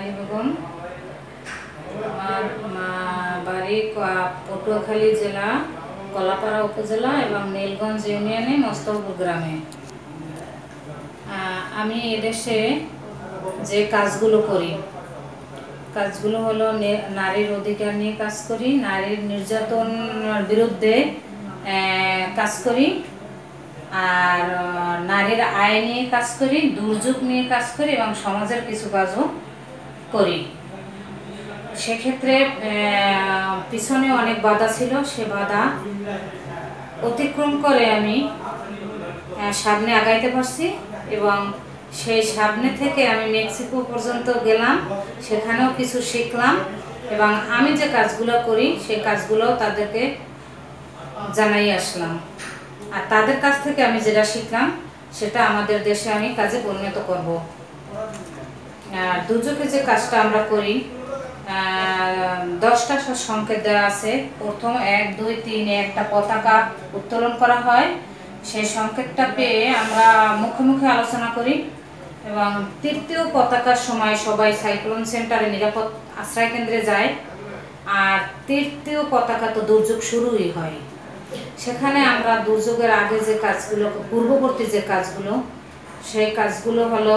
রানী বেগম। আমার বাড়ি পটুয়াখালী জেলা, কলাপাড়া উপজেলা এবং নীলগঞ্জ ইউনিয়নে মস্তপুর গ্রামে। আমি এদেশে যে কাজগুলো করি, কাজগুলো হলো নারীর অধিকার নিয়ে কাজ করি, নারীর নির্যাতনের বিরুদ্ধে কাজ করি, আর নারীর আয় নিয়ে কাজ করি, দুর্যোগ নিয়ে কাজ করি এবং সমাজের কিছু কাজও করি। সেক্ষেত্রে পিছনে অনেক বাধা ছিল, সে বাধা অতিক্রম করে আমি সামনে আগাইতে পারছি এবং সেই সামনে থেকে আমি মেক্সিকো পর্যন্ত গেলাম, সেখানেও কিছু শিখলাম এবং আমি যে কাজগুলো করি সেই কাজগুলো তাদেরকে জানাই আসলাম। আর তাদের কাছ থেকে আমি যেটা শিখলাম সেটা আমাদের দেশে আমি কাজে পরিণত করব। দুর্যোগে যে কাজটা আমরা করি, 10টা সংকেত দেওয়া আছে। প্রথম 1, 2, 3 একটা পতাকা উত্তোলন করা হয়। সেই সংকেতটা পেয়ে আমরা মুখে মুখে আলোচনা করি এবং তৃতীয় পতাকার সময় সবাই সাইক্লোন সেন্টারে নিরাপদ আশ্রয় কেন্দ্রে যায়। আর তৃতীয় পতাকা তো দুর্যোগ শুরুই হয়। সেখানে আমরা দুর্যোগের আগে যে কাজগুলো, পূর্ববর্তী যে কাজগুলো, সেই কাজগুলো হলো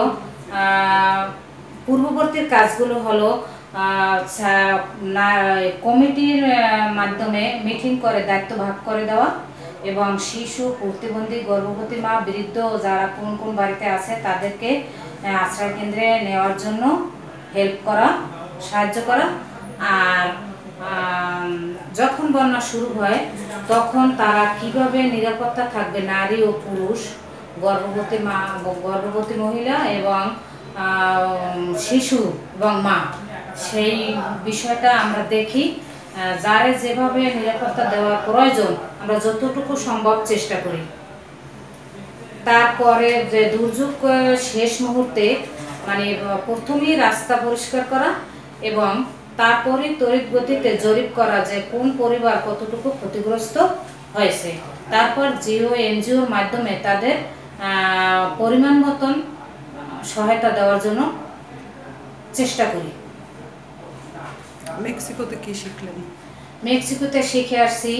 পূর্ববর্তীর কাজগুলো হলো কমিটির মাধ্যমে মিটিং করে দায়িত্ব ভাগ করে দেওয়া এবং শিশু, প্রতিবন্ধী, গর্ভবতী মা, বৃদ্ধ যারা কোন কোন বাড়িতে আছে তাদেরকে আশ্রয় কেন্দ্রে নেওয়ার জন্য হেল্প করা, সাহায্য করা। আর যখন বন্যা শুরু হয় তখন তারা কিভাবে নিরাপত্তা থাকবে, নারী ও পুরুষ, গর্ভবতী মহিলা এবং শিশু এবং মা, সেই বিষয়টা আমরা দেখি। যারে যেভাবে নিরাপত্তা দেওয়ার প্রয়োজন আমরা যতটুকু সম্ভব চেষ্টা করি। তারপরে যে দুর্যোগ শেষ মুহূর্তে মানে প্রথমেই রাস্তা পরিষ্কার করা এবং তারপরে তড়িৎ গতিতে জরিপ করা যে কোন পরিবার কতটুকু ক্ষতিগ্রস্ত হয়েছে। তারপর এনজিওর মাধ্যমে তাদের পরিমাণ মতন সহায়তা দেওয়ার জন্য চেষ্টা করি। মেক্সিকোতে কি শিখলেন? মেক্সিকোতে শিখে আসছি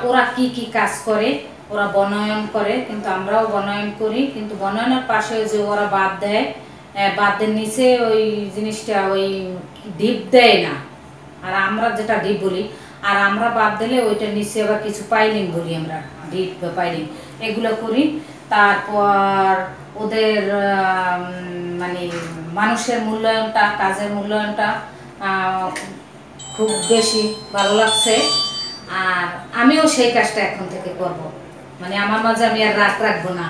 ওরা কি কি কাজ করে। ওরা বনায়ন করে, কিন্তু আমরাও বনায়ন করি, কিন্তু বনায়নের পাশে যে ওরা বাঁধ দেয়, বাঁধের নিচে ওই জিনিসটা ওই ডিপ দেয় না, আর আমরা যেটা ডিপ বলি, আর আমরা বাদ দিলে ওইটার নিচে আবার কিছু পাইলিং বলি আমরা, ডিপ বা পাইলিং, এগুলো করি। তারপর ওদের মানে মানুষের মূল্যায়নটা, কাজের মূল্যায়নটা খুব বেশি ভালো লাগছে। আর আমিও সেই কাজটা এখন থেকে করব, মানে আমার মাঝে আমি আর রাখবো না।